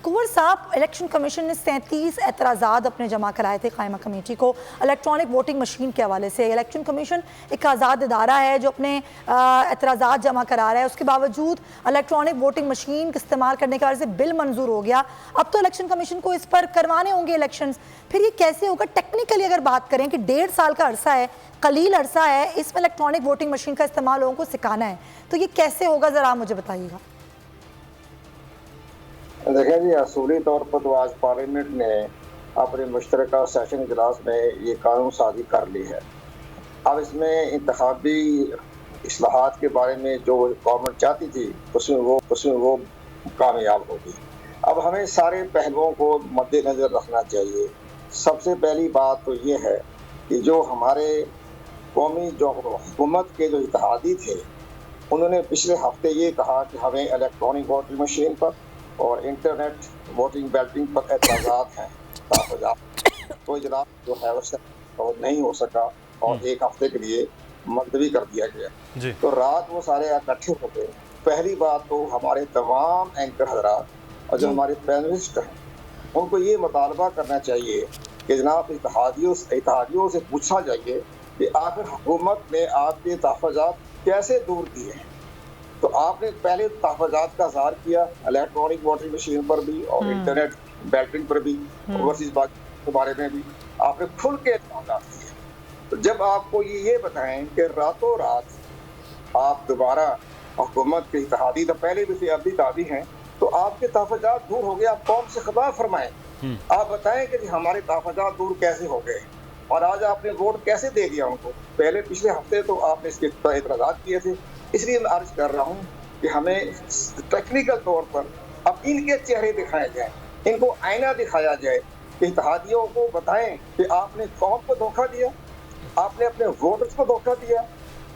कुंवर साहब, election commission ने 37 एतराज़ात अपने जमा कराए थे कायमा कमेटी को इलेक्ट्रॉनिक वोटिंग मशीन के हवाले से। इलेक्शन कमीशन एक आज़ाद इदारा है जो अपने एतराज़ात जमा करा रहा है, उसके बावजूद इलेक्ट्रॉनिक वोटिंग मशीन का इस्तेमाल करने के वजह से बिल मंजूर हो गया। अब तो इलेक्शन कमीशन को इस पर करवाने होंगे इलेक्शंस, फिर ये कैसे होगा? टेक्निकली अगर बात करें कि 1.5 साल का अरसा है, कलील अरसा है, इसमें इलेक्ट्रॉनिक वोटिंग मशीन का इस्तेमाल लोगों को सिखाना है, तो ये कैसे होगा, ज़रा आप मुझे बताइएगा। देखें जी, असूली तौर पर तो आज पार्लियामेंट ने अपने मुश्तरका सेशन इजलास में ये कानून साजी कर ली है। अब इसमें इंतखाबी इस्लाहात के बारे में जो गवर्नमेंट चाहती थी उसमें वो कामयाब होगी। अब हमें सारे पहलुओं को मद्देनज़र रखना चाहिए। सबसे पहली बात तो ये है कि जो हमारे कौमी जो हुकूमत के जो इत्तेहादी थे, उन्होंने पिछले हफ्ते ये कहा कि हमें इलेक्ट्रॉनिक वोटिंग मशीन पर और इंटरनेट वोटिंग बैल्टिंग पर एतराज़ात हैं, तो इजलास जो है वो नहीं हो सका और एक हफ्ते के लिए मुलतवी कर दिया गया। तो रात वो सारे इकट्ठे हो गए। पहली बात तो हमारे तमाम एंकर हजरात और जो हमारे पैनलिस्ट हैं, उनको ये मुतालबा करना चाहिए कि जनाब इत्तेहादियों से पूछा जाइए कि आखिर हुकूमत ने आपके तहफ़्फ़ुज़ात कैसे दूर किए हैं। तो आपने पहले तहफ़्फ़ुज़ात का इज़हार किया इलेक्ट्रॉनिक वोटिंग मशीन पर भी और इंटरनेट बैल्टिंग पर भी, ओवरसीज़ के बारे में भी आपने खुल के इल्ज़ाम किए। तो जब आपको ये बताएं कि रातों रात आप दोबारा हुकूमत के इत्तेहादी तो पहले भी थे, अब भी इत्तेहादी हैं, तो आपके तहफ़्फ़ुज़ात दूर हो गए, आप कौम से खिताब फरमाएं। आप बताएं कि हमारे तहफ़्फ़ुज़ात दूर कैसे हो गए और आज आपने वोट कैसे दे दिया उनको। पहले पिछले हफ्ते तो आपने इसके एतराज़ात किए थे। इसलिए मैं अर्ज कर रहा हूँ कि हमें टेक्निकल तौर पर अब इनके चेहरे दिखाए जाए, इनको आईना दिखाया जाए कि इत्तेहादियों को बताएं कि आपने कौम को धोखा दिया, आपने अपने वोटर्स को धोखा दिया,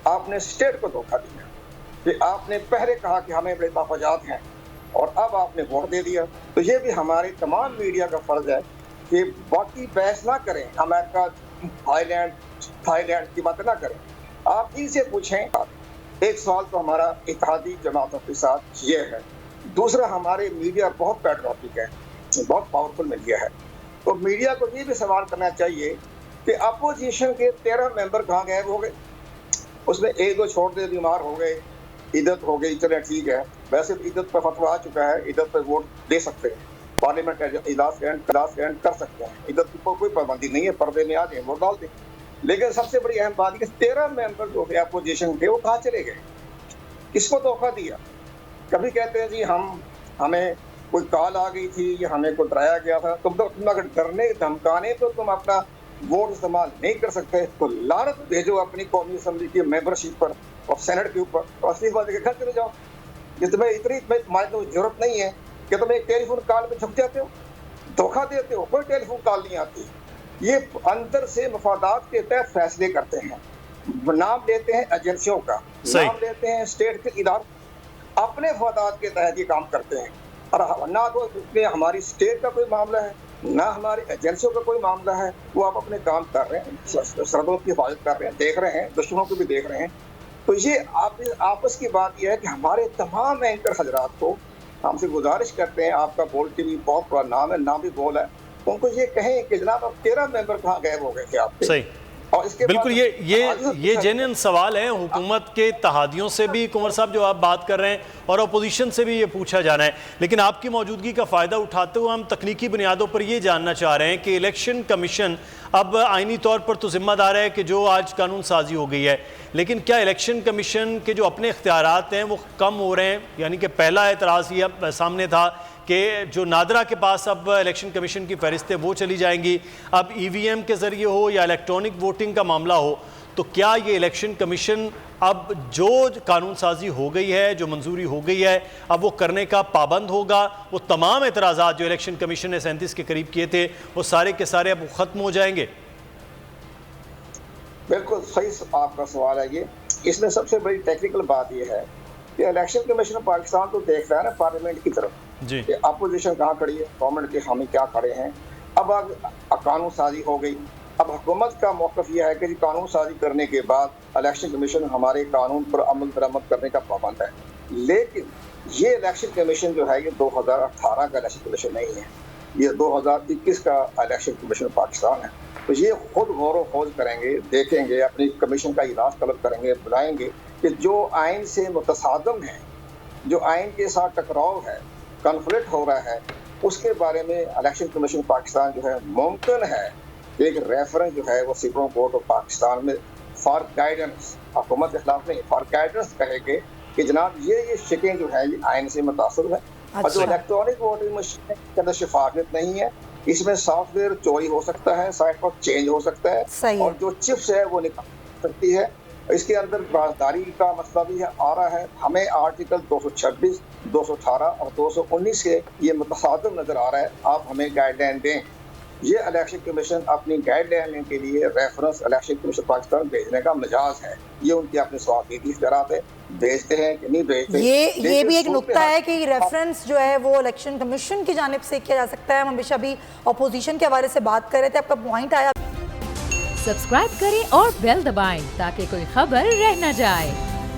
आपने स्टेट को धोखा दिया कि आपने पहले कहा कि हमें बड़े तहफ़्फ़ुज़ात हैं और अब आपने वोट दे दिया। तो ये भी हमारे तमाम मीडिया का फ़र्ज़ है कि बाकी बहस ना करें, अमेरिका थाईलैंड की बात ना करें, आप इनसे पूछें। एक सवाल तो हमारा इत्तेहादी जमातों के साथ ये है। दूसरा, हमारे मीडिया बहुत पैट्रियोटिक है, बहुत पावरफुल मीडिया है, तो मीडिया को ये भी सवाल करना चाहिए कि अपोजिशन के 13 मेंबर कहाँ गए हो गए। उसमें एक दो छोड़ दे, बीमार हो गए, इद्दत हो गई, चले ठीक है। वैसे तो इद्दत पर फतवा आ चुका है, इद्दत पर वोट दे सकते हैं, पार्लियामेंट इजलास एंड कर सकते हैं, इद्दत की कोई पाबंदी नहीं है, पर्दे में आ जाए वोट डाल दें। लेकिन सबसे बड़ी अहम बात है कि 13 मेंबर जो है अपोजिशन के, वो कहाँ चले गए, किसको धोखा दिया। कभी कहते हैं जी हमें कोई कॉल आ गई थी या हमें कोई डराया गया था। तुम अगर डरने धमकाने तो तुम अपना वोट इस्तेमाल नहीं कर सकते, तो लानत भेजो अपनी कौमी असम्बली की मेंबरशिप पर और सेनेट के ऊपर, और असली बात है कि घर चले जाओ। ये तुम्हें तुम्हारी तो जरूरत नहीं है कि तुम एक टेलीफोन कॉल पे झुक जाते हो, धोखा देते हो। कोई टेलीफोन कॉल नहीं आती। ये अंदर से मफादात के तहत फैसले करते हैं, नाम लेते हैं एजेंसियों का, नाम लेते हैं स्टेट के इदारों, अपने मफादात के तहत ये काम करते हैं। और ना तो इसमें हमारी स्टेट का कोई मामला है, ना हमारी एजेंसियों का कोई मामला है। वो आप अपने काम कर रहे हैं, सरहदों की हिफाजत कर रहे हैं, देख रहे हैं, दुश्मनों को भी देख रहे हैं। तो ये आपस की बात यह है कि हमारे तमाम एंकर हजरात को हमसे गुजारिश करते हैं, आपका बोल टीवी बहुत बड़ा नाम है, नाम भी बोल है, उनको ये कहें कि जनाब अब 13 मेंबर कहाँ गायब हो गए थे आपके। सही, और इसके बिल्कुल ये जेन्युइन सवाल है। हुकूमत के इत्तेहादियों से भी कुंवर साहब जो आप बात कर रहे हैं और अपोजिशन से भी ये पूछा जाना है, लेकिन आपकी मौजूदगी का फ़ायदा उठाते हुए हम तकनीकी बुनियादों पर ये जानना चाह रहे हैं कि इलेक्शन कमीशन अब आइनी तौर पर तो ज़िम्मेदार है कि जो आज कानून साजी हो गई है, लेकिन क्या इलेक्शन कमीशन के जो अपने इख्तियारात हैं वो कम हो रहे हैं? यानी कि पहला एतराज़ ये सामने था कि जो नादरा के पास अब इलेक्शन कमीशन की फहरिस्तें वो चली जाएंगी, अब EVM के ज़रिए हो या इलेक्ट्रॉनिक वोटिंग का मामला हो, तो क्या ये इलेक्शन कमीशन अब जो कानून साजी हो गई है, जो मंजूरी हो गई है, अब वो करने का पाबंद होगा? वो तमाम एतराज़ात जो इलेक्शन कमीशन ने 37 के करीब किए थे, वो सारे के सारे अब ख़त्म हो जाएंगे? बिल्कुल सही आपका सवाल है। ये इसमें सबसे बड़ी टेक्निकल बात यह है कि इलेक्शन कमीशन पाकिस्तान तो देख रहा है ना पार्लियामेंट की तरफ जी, अपोजिशन कहाँ खड़ी है, गवर्नमेंट के हामी क्या खड़े हैं। अब कानून साजी हो गई, अब हुकूमत का मौक़िफ़ यह है कि कानून साजी करने के बाद इलेक्शन कमीशन हमारे कानून पर अमल दरामद करने का पाबंद है। लेकिन یہ الیکشن کمیشن جو ہے یہ 2018 کا الیکشن کمیشن نہیں ہے، یہ 2021 کا الیکشن کمیشن پاکستان ہے. تو یہ خود غور و خوض کریں گے، دیکھیں گے، اپنی کمیشن کا اجلاس طلب کریں گے، بلائیں گے کہ جو آئین سے متصادم ہے، جو آئین کے ساتھ ٹکراؤ ہے، کنفلکٹ ہو رہا ہے، اس کے بارے میں الیکشن کمیشن پاکستان جو ہے ممکن ہے ایک ریفرنس جو ہے وہ سپریم کورٹ آف پاکستان میں فار گائیڈنس، حکومت کے خلاف نہیں، فار گائیڈنس کہے گے کہ جناب یہ شکیں جو ہے یہ آئین سے متاثر ہے. اور جو الیکٹرانک ووٹنگ مشین کے اندر شفافیت نہیں ہے، اس میں سافٹ ویئر چوری ہو سکتا ہے، سائٹ پر چینج ہو سکتا ہے، اور جو چپس ہے وہ نکال سکتی ہے. اس کے اندر رازداری کا مسئلہ بھی آ رہا ہے. ہمیں آرٹیکل 226، 218 اور 219 کے یہ متصادم نظر آ رہا ہے. آپ ہمیں گائیڈ لائن دیں. یہ الیکشن کمیشن اپنی گائیڈ لائن کے لیے ریفرنس الیکشن کمیشن پاکستان بھیجنے کا مجاز ہے. یہ ان کی اپنے سوابقی اختیارات ہے، بھیجتے ہیں کہ نہیں بھیجتے. یہ بھی ایک نقطہ ہے کہ ریفرنس جو ہے وہ الیکشن کمیشن کی جانب سے کیا جا سکتا ہے. ہم ہمیشہ بھی اپوزیشن کے حوالے سے بات کر رہے تھے، آپ کا پوائنٹ آیا. سبسکرائب کریں اور بیل دبائیں تاکہ کوئی خبر رہ نہ جائے.